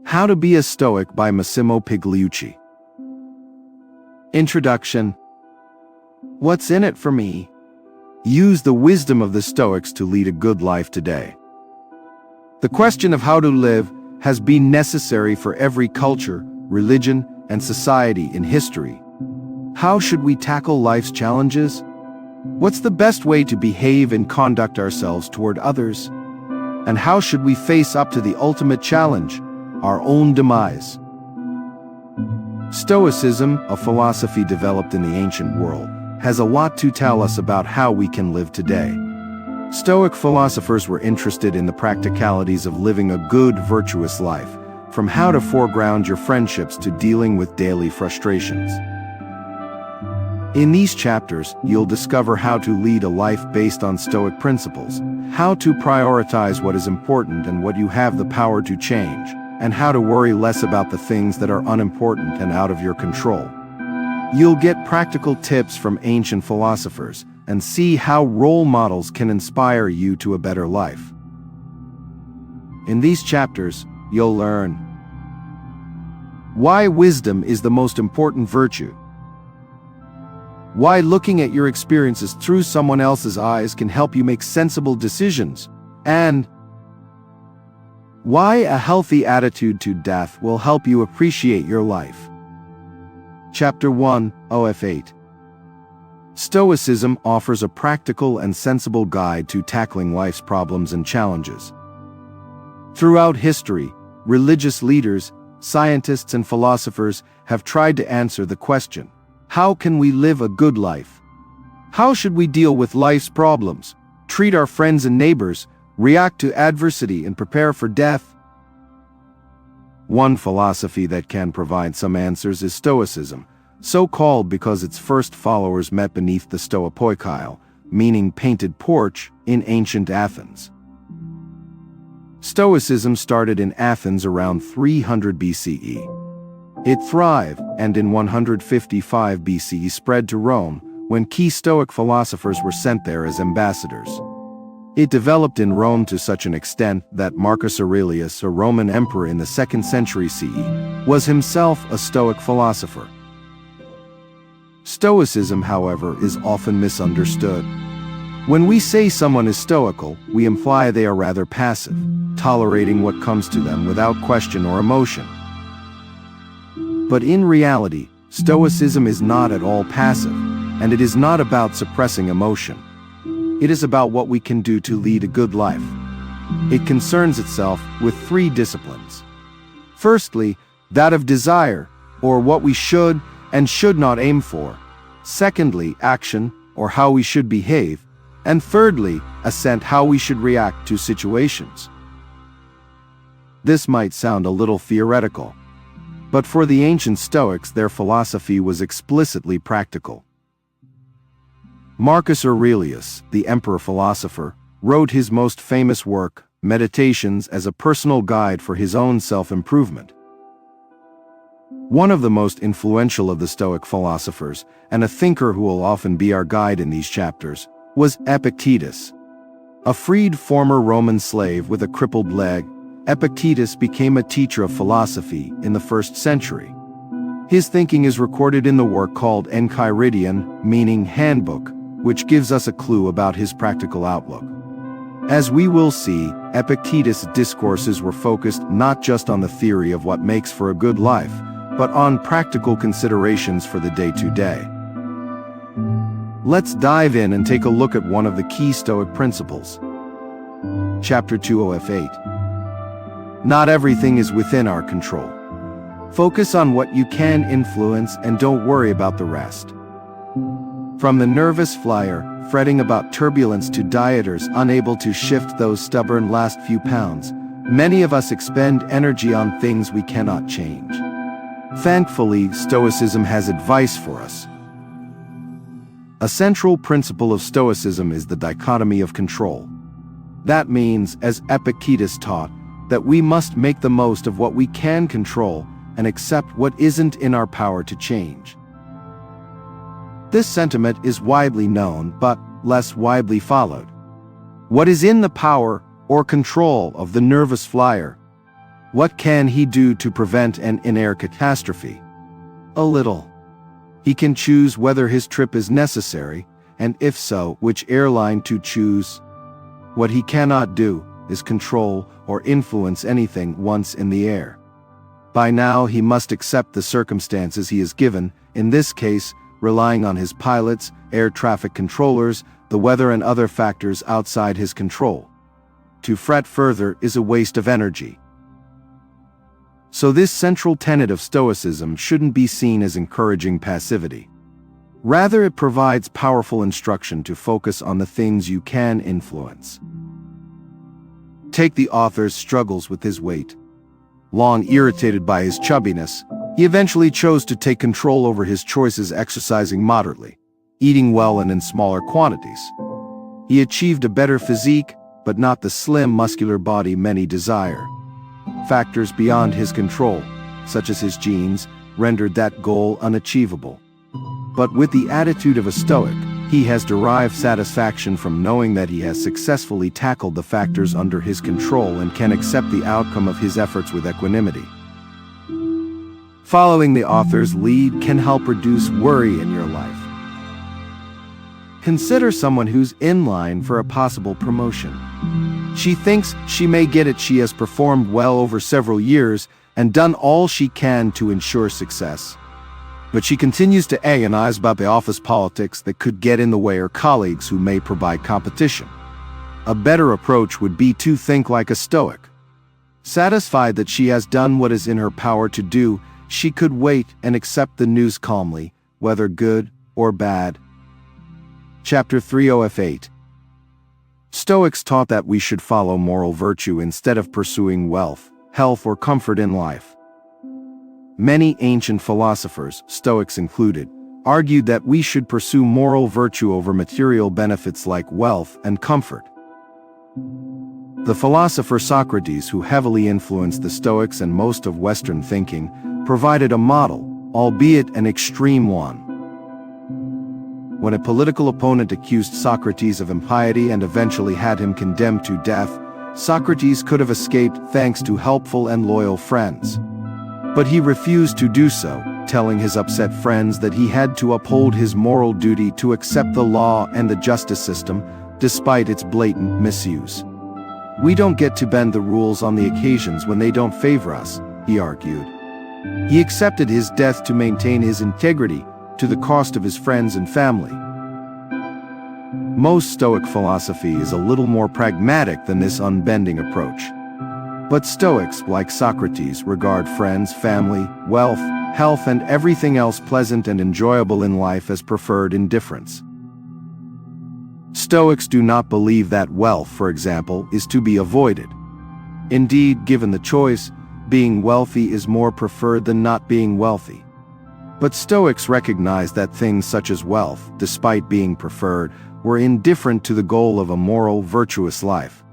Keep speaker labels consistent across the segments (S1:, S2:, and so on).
S1: How to Be a Stoic by Massimo Pigliucci. Introduction. What's in it for me? Use the wisdom of the Stoics to lead a good life today. The question of how to live has been necessary for every culture, religion, and society in history. How should we tackle life's challenges? What's the best way to behave and conduct ourselves toward others? And how should we face up to the ultimate challenge, our own demise? Stoicism, a philosophy developed in the ancient world, has a lot to tell us about how we can live today. Stoic philosophers were interested in the practicalities of living a good, virtuous life, from how to foreground your friendships to dealing with daily frustrations. In these chapters, you'll discover how to lead a life based on Stoic principles, how to prioritize what is important and what you have the power to change, and how to worry less about the things that are unimportant and out of your control. You'll get practical tips from ancient philosophers and see how role models can inspire you to a better life. In these chapters, you'll learn why wisdom is the most important virtue, why looking at your experiences through someone else's eyes can help you make sensible decisions, and why a healthy attitude to death will help you appreciate your life. Chapter 1, OF8. Stoicism offers a practical and sensible guide to tackling life's problems and challenges. Throughout history, religious leaders, scientists, and philosophers have tried to answer the question, how can we live a good life? How should we deal with life's problems, treat our friends and neighbors, react to adversity, and prepare for death? One philosophy that can provide some answers is Stoicism, so called because its first followers met beneath the stoipoikile, meaning painted porch, in ancient Athens. Stoicism started in Athens around 300 BCE. It thrived, and in 155 BCE spread to Rome, when key Stoic philosophers were sent there as ambassadors. It developed in Rome to such an extent that Marcus Aurelius, a Roman emperor in the 2nd century CE, was himself a Stoic philosopher. Stoicism, however, is often misunderstood. When we say someone is stoical, we imply they are rather passive, tolerating what comes to them without question or emotion. But in reality, Stoicism is not at all passive, and it is not about suppressing emotion. It is about what we can do to lead a good life. It concerns itself with 3 disciplines. Firstly, that of desire, or what we should and should not aim for. Secondly, action, or how we should behave. And thirdly, assent, how we should react to situations. This might sound a little theoretical, but for the ancient Stoics, their philosophy was explicitly practical. Marcus Aurelius, the emperor-philosopher, wrote his most famous work, Meditations, as a personal guide for his own self-improvement. One of the most influential of the Stoic philosophers, and a thinker who will often be our guide in these chapters, was Epictetus. A freed former Roman slave with a crippled leg, Epictetus became a teacher of philosophy in the 1st century. His thinking is recorded in the work called Enchiridion, meaning handbook, which gives us a clue about his practical outlook. As we will see, Epictetus' discourses were focused not just on the theory of what makes for a good life, but on practical considerations for the day-to-day. Let's dive in and take a look at one of the key Stoic principles. Chapter 2, OF8. Not everything is within our control. Focus on what you can influence and don't worry about the rest. From the nervous flyer, fretting about turbulence, to dieters unable to shift those stubborn last few pounds, many of us expend energy on things we cannot change. Thankfully, Stoicism has advice for us. A central principle of Stoicism is the dichotomy of control. That means, as Epictetus taught, that we must make the most of what we can control and accept what isn't in our power to change. This sentiment is widely known, but less widely followed. What is in the power or control of the nervous flyer? What can he do to prevent an in-air catastrophe? A little. He can choose whether his trip is necessary, and if so, which airline to choose. What he cannot do is control or influence anything once in the air. By now he must accept the circumstances he is given, in this case, relying on his pilots, air traffic controllers, the weather and other factors outside his control. To fret further is a waste of energy. So this central tenet of Stoicism shouldn't be seen as encouraging passivity. Rather, it provides powerful instruction to focus on the things you can influence. Take the author's struggles with his weight. Long irritated by his chubbiness, he eventually chose to take control over his choices, exercising moderately, eating well and in smaller quantities. He achieved a better physique, but not the slim, muscular body many desire. Factors beyond his control, such as his genes, rendered that goal unachievable. But with the attitude of a Stoic, he has derived satisfaction from knowing that he has successfully tackled the factors under his control and can accept the outcome of his efforts with equanimity. Following the author's lead can help reduce worry in your life. Consider someone who's in line for a possible promotion. She thinks she may get it. She has performed well over several years and done all she can to ensure success. But she continues to agonize about the office politics that could get in the way, or colleagues who may provide competition. A better approach would be to think like a Stoic. Satisfied that she has done what is in her power to do, she could wait and accept the news calmly, whether good or bad. Chapter 3:8. Stoics taught that we should follow moral virtue instead of pursuing wealth, health, or comfort in life. Many ancient philosophers, Stoics included, argued that we should pursue moral virtue over material benefits like wealth and comfort. The philosopher Socrates, who heavily influenced the Stoics and most of Western thinking, provided a model, albeit an extreme one. When a political opponent accused Socrates of impiety and eventually had him condemned to death, Socrates could have escaped thanks to helpful and loyal friends. But he refused to do so, telling his upset friends that he had to uphold his moral duty to accept the law and the justice system, despite its blatant misuse. We don't get to bend the rules on the occasions when they don't favor us, he argued. He accepted his death to maintain his integrity, to the cost of his friends and family. Most Stoic philosophy is a little more pragmatic than this unbending approach. But Stoics, like Socrates, regard friends, family, wealth, health, and everything else pleasant and enjoyable in life as preferred indifference. Stoics do not believe that wealth, for example, is to be avoided. Indeed, given the choice, being wealthy is more preferred than not being wealthy. But Stoics recognize that things such as wealth, despite being preferred, were indifferent to the goal of a moral, virtuous life.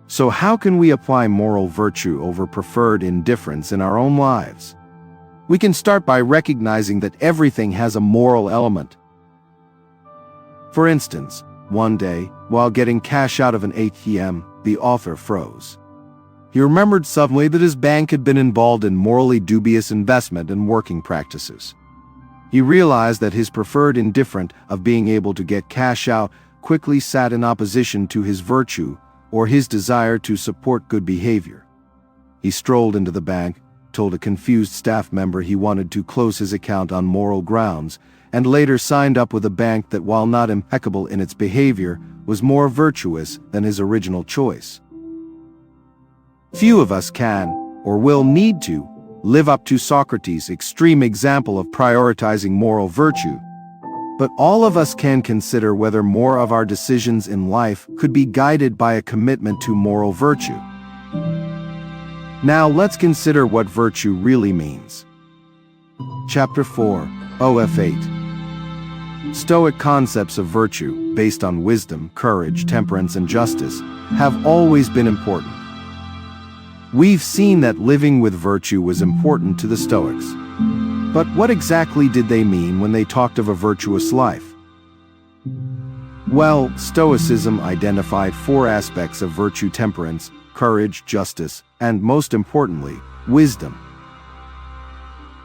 S1: So how can we apply moral virtue over preferred indifference in our own lives? We can start by recognizing that everything has a moral element. For instance, one day, while getting cash out of an ATM, the author froze. He remembered suddenly that his bank had been involved in morally dubious investment and working practices. He realized that his preferred indifference of being able to get cash out quickly sat in opposition to his virtue or his desire to support good behavior. He strolled into the bank, told a confused staff member he wanted to close his account on moral grounds, and later signed up with a bank that, while not impeccable in its behavior, was more virtuous than his original choice. Few of us can, or will need to, live up to Socrates' extreme example of prioritizing moral virtue, but all of us can consider whether more of our decisions in life could be guided by a commitment to moral virtue. Now let's consider what virtue really means. Chapter 4:8. Stoic concepts of virtue, based on wisdom, courage, temperance, and justice, have always been important. We've seen that living with virtue was important to the Stoics. But what exactly did they mean when they talked of a virtuous life? Well, Stoicism identified four aspects of virtue: temperance, courage, justice, and most importantly, wisdom.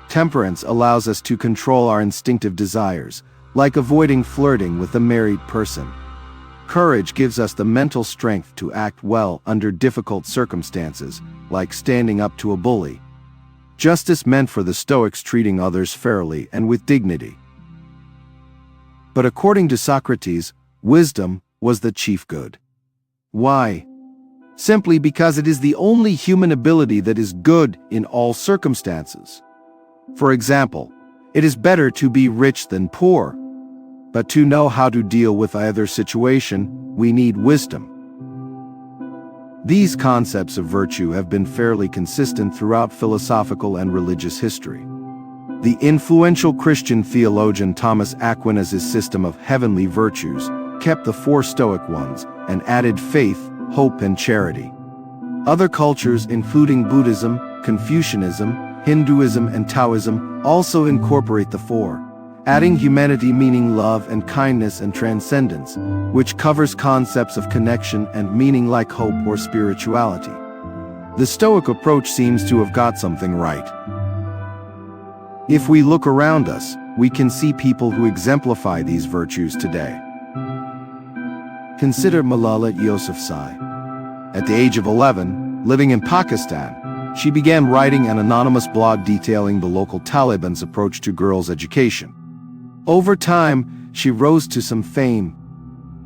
S1: Temperance allows us to control our instinctive desires, like avoiding flirting with a married person. Courage gives us the mental strength to act well under difficult circumstances, like standing up to a bully. Justice meant for the Stoics treating others fairly and with dignity. But according to Socrates, wisdom was the chief good. Why? Simply because it is the only human ability that is good in all circumstances. For example, it is better to be rich than poor. But to know how to deal with either situation, we need wisdom. These concepts of virtue have been fairly consistent throughout philosophical and religious history. The influential Christian theologian Thomas Aquinas' system of heavenly virtues kept the four Stoic ones and added faith, hope, and charity. Other cultures, including Buddhism, Confucianism, Hinduism, and Taoism, also incorporate the four, adding humanity, meaning love and kindness and transcendence, which covers concepts of connection and meaning like hope or spirituality. The Stoic approach seems to have got something right. If we look around us, we can see people who exemplify these virtues today. Consider Malala Yousafzai. At the age of 11, living in Pakistan, she began writing an anonymous blog detailing the local Taliban's approach to girls' education. Over time, she rose to some fame.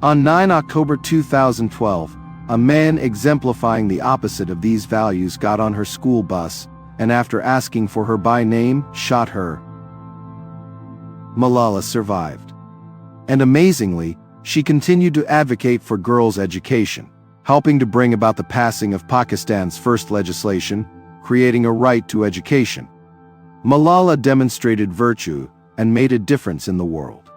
S1: On 9 October 2012, a man exemplifying the opposite of these values got on her school bus, and after asking for her by name, shot her. Malala survived. And amazingly, she continued to advocate for girls' education, helping to bring about the passing of Pakistan's first legislation, creating a right to education. Malala demonstrated virtue and made a difference in the world.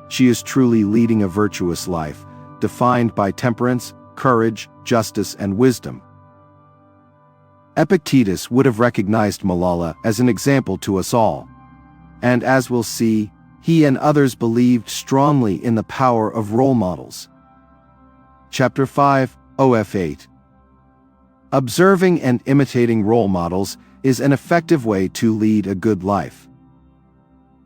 S1: She is truly leading a virtuous life, defined by temperance, courage, justice, and wisdom. Epictetus would have recognized Malala as an example to us all. And as we'll see, he and others believed strongly in the power of role models. Chapter 5, OF8. Observing and imitating role models is an effective way to lead a good life.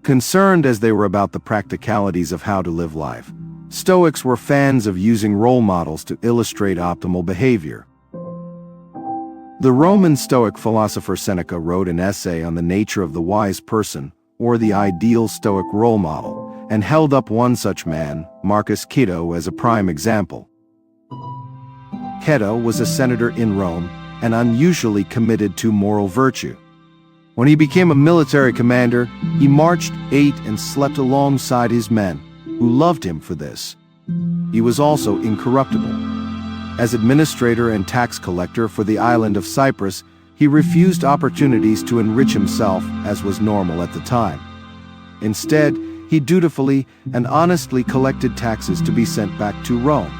S1: Concerned as they were about the practicalities of how to live life, Stoics were fans of using role models to illustrate optimal behavior. The Roman Stoic philosopher Seneca wrote an essay on the nature of the wise person, or the ideal Stoic role model, and held up one such man, Marcus Cato, as a prime example. Cato was a senator in Rome and unusually committed to moral virtue. When he became a military commander, he marched, ate, and slept alongside his men, who loved him for this. He was also incorruptible. As administrator and tax collector for the island of Cyprus, he refused opportunities to enrich himself, as was normal at the time. Instead, he dutifully and honestly collected taxes to be sent back to Rome.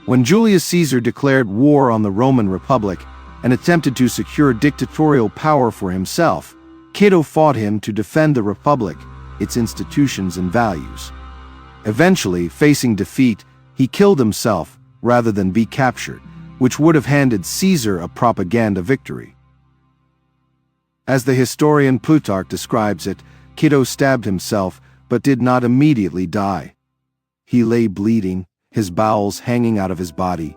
S1: When Julius Caesar declared war on the Roman Republic and attempted to secure dictatorial power for himself, Cato fought him to defend the Republic, its institutions and values. Eventually, facing defeat, he killed himself rather than be captured, which would have handed Caesar a propaganda victory. As the historian Plutarch describes it, Cato stabbed himself but did not immediately die. He lay bleeding, his bowels hanging out of his body.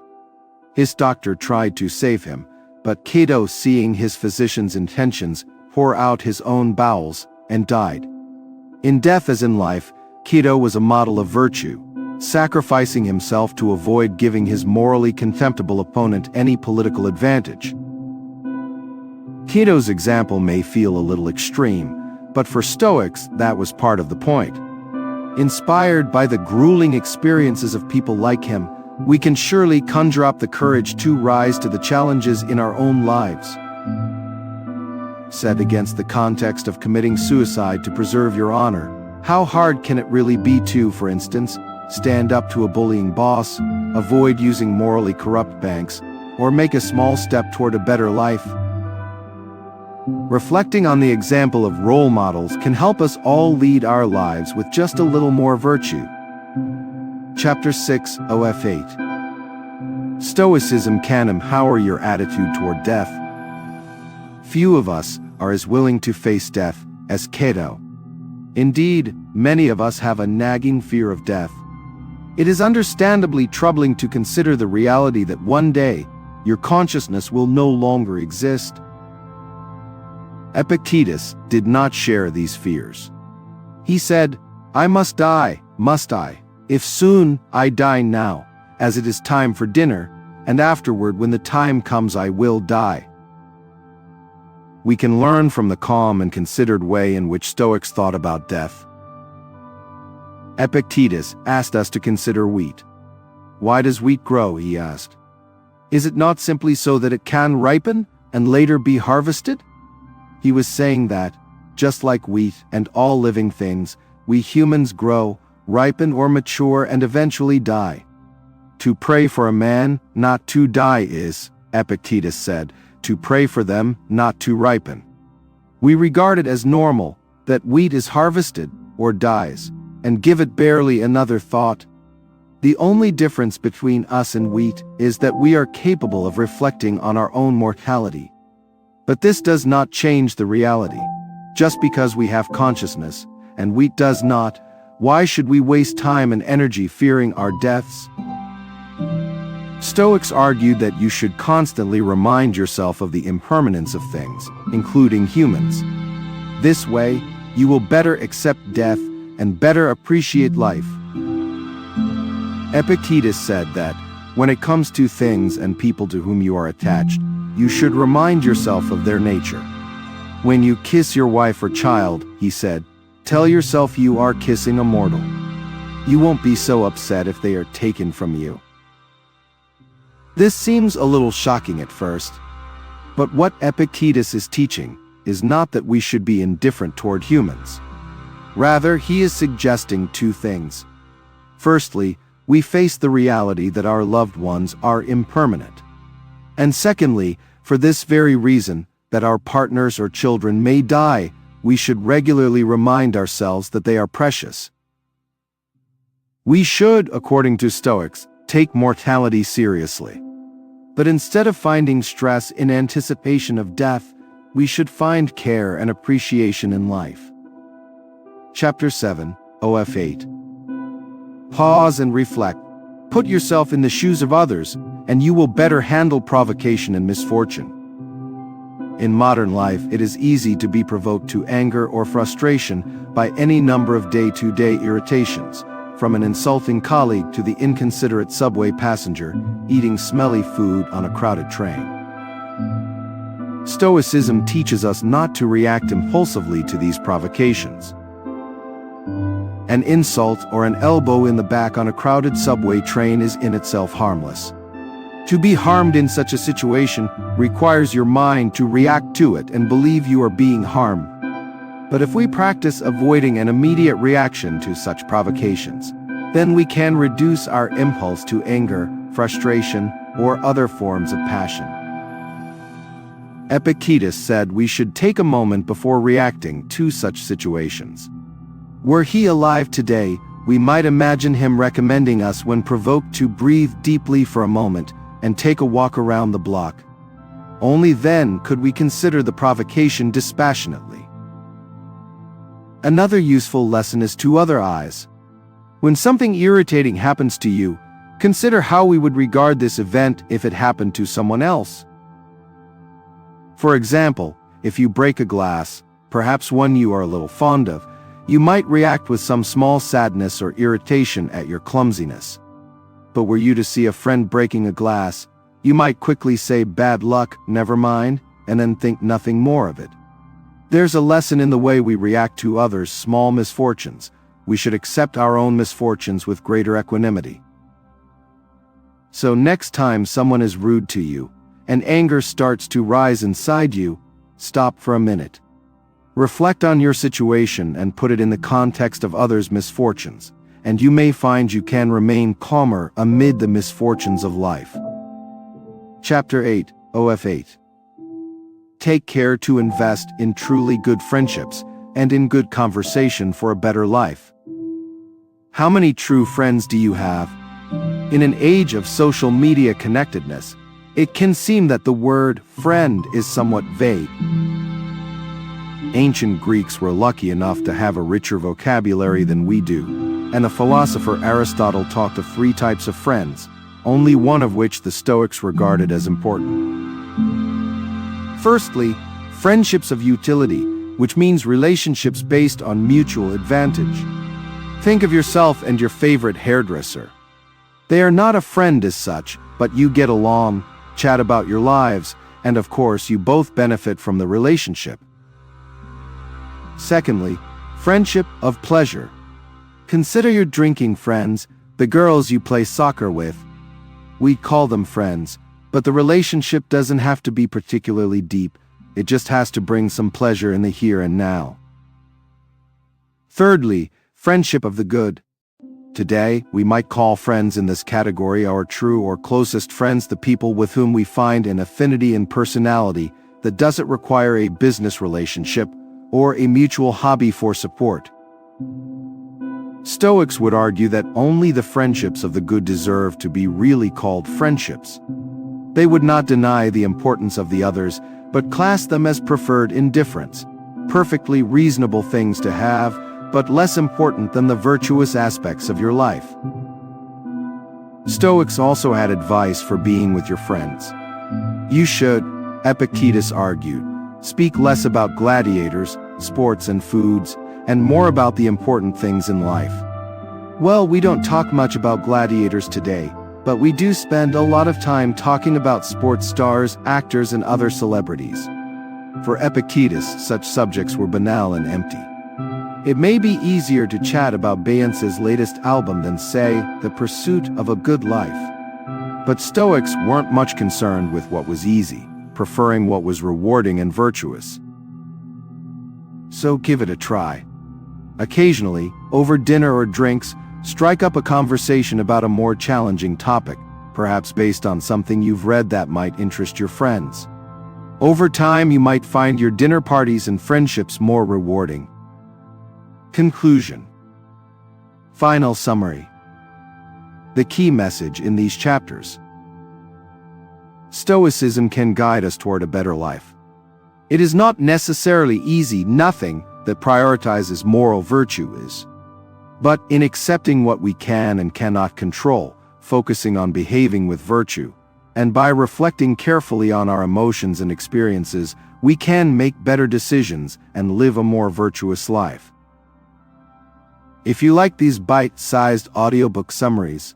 S1: His doctor tried to save him, but Cato, seeing his physician's intentions, tore out his own bowels and died. In death as in life, Cato was a model of virtue, sacrificing himself to avoid giving his morally contemptible opponent any political advantage. Cato's example may feel a little extreme, but for Stoics, that was part of the point. Inspired by the grueling experiences of people like him, we can surely conjure up the courage to rise to the challenges in our own lives. Set against the context of committing suicide to preserve your honor, how hard can it really be to, for instance, stand up to a bullying boss, avoid using morally corrupt banks, or make a small step toward a better life? Reflecting on the example of role models can help us all lead our lives with just a little more virtue. Chapter 6, OF8. Stoicism can empower your attitude toward death. Few of us are as willing to face death as Cato. Indeed, many of us have a nagging fear of death. It is understandably troubling to consider the reality that one day, your consciousness will no longer exist. Epictetus did not share these fears. He said, "I must die, must I? If soon, I die now, as it is time for dinner, and afterward when the time comes I will die." We can learn from the calm and considered way in which Stoics thought about death. Epictetus asked us to consider wheat. Why does wheat grow, he asked. Is it not simply so that it can ripen and later be harvested? He was saying that, just like wheat and all living things, we humans grow, ripen or mature and eventually die. To pray for a man not to die is, Epictetus said, to pray for them not to ripen. We regard it as normal that wheat is harvested or dies, and give it barely another thought. The only difference between us and wheat is that we are capable of reflecting on our own mortality. But this does not change the reality. Just because we have consciousness, and wheat does not, why should we waste time and energy fearing our deaths? Stoics argued that you should constantly remind yourself of the impermanence of things, including humans. This way, you will better accept death and better appreciate life. Epictetus said that, when it comes to things and people to whom you are attached, you should remind yourself of their nature. When you kiss your wife or child, he said, tell yourself you are kissing a mortal. You won't be so upset if they are taken from you. This seems a little shocking at first, but what Epictetus is teaching is not that we should be indifferent toward humans. Rather, he is suggesting two things. Firstly, we face the reality that our loved ones are impermanent. And secondly, for this very reason, that our partners or children may die, we should regularly remind ourselves that they are precious. We should, according to Stoics, take mortality seriously. But instead of finding stress in anticipation of death, we should find care and appreciation in life. Chapter 7, OF 8. Pause and reflect. Put yourself in the shoes of others, and you will better handle provocation and misfortune. In modern life, it is easy to be provoked to anger or frustration by any number of day-to-day irritations, from an insulting colleague to the inconsiderate subway passenger eating smelly food on a crowded train. Stoicism teaches us not to react impulsively to these provocations. An insult or an elbow in the back on a crowded subway train is in itself harmless. To be harmed in such a situation requires your mind to react to it and believe you are being harmed. But if we practice avoiding an immediate reaction to such provocations, then we can reduce our impulse to anger, frustration, or other forms of passion. Epictetus said we should take a moment before reacting to such situations. Were he alive today, we might imagine him recommending us when provoked to breathe deeply for a moment and take a walk around the block. Only then could we consider the provocation dispassionately. Another useful lesson is to other eyes. When something irritating happens to you, consider how we would regard this event if it happened to someone else. For example, if you break a glass, perhaps one you are a little fond of, you might react with some small sadness or irritation at your clumsiness. But were you to see a friend breaking a glass, you might quickly say bad luck, never mind, and then think nothing more of it. There's a lesson in the way we react to others' small misfortunes. We should accept our own misfortunes with greater equanimity. So next time someone is rude to you, and anger starts to rise inside you, stop for a minute. Reflect on your situation and put it in the context of others' misfortunes, and you may find you can remain calmer amid the misfortunes of life. Chapter 8, OF 8. Take care to invest in truly good friendships and in good conversation for a better life. How many true friends do you have? In an age of social media connectedness, it can seem that the word friend is somewhat vague. Ancient Greeks were lucky enough to have a richer vocabulary than we do, and the philosopher Aristotle talked of 3 types of friends, only one of which the Stoics regarded as important. Firstly, friendships of utility, which means relationships based on mutual advantage. Think of yourself and your favorite hairdresser. They are not a friend as such, but you get along, chat about your lives, and of course you both benefit from the relationship. Secondly, friendship of pleasure. Consider your drinking friends, the girls you play soccer with. We call them friends, but the relationship doesn't have to be particularly deep, it just has to bring some pleasure in the here and now. Thirdly, friendship of the good. Today, we might call friends in this category our true or closest friends, the people with whom we find an affinity and personality that doesn't require a business relationship or a mutual hobby for support. Stoics would argue that only the friendships of the good deserve to be really called friendships. They would not deny the importance of the others, but class them as preferred indifference, perfectly reasonable things to have, but less important than the virtuous aspects of your life. Stoics also had advice for being with your friends. You should, Epictetus argued, speak less about gladiators, sports and foods, and more about the important things in life. Well, we don't talk much about gladiators today, but we do spend a lot of time talking about sports stars, actors, and other celebrities. For Epictetus, such subjects were banal and empty. It may be easier to chat about Beyoncé's latest album than, say, the pursuit of a good life. But Stoics weren't much concerned with what was easy, preferring what was rewarding and virtuous. So give it a try. Occasionally, over dinner or drinks, strike up a conversation about a more challenging topic, perhaps based on something you've read that might interest your friends. Over time, you might find your dinner parties and friendships more rewarding. Conclusion. Final summary. The key message in these chapters. Stoicism can guide us toward a better life. It is not necessarily easy, nothing that prioritizes moral virtue is. But in accepting what we can and cannot control, focusing on behaving with virtue, and by reflecting carefully on our emotions and experiences, we can make better decisions and live a more virtuous life. If you like these bite-sized audiobook summaries,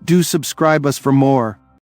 S1: do subscribe us for more.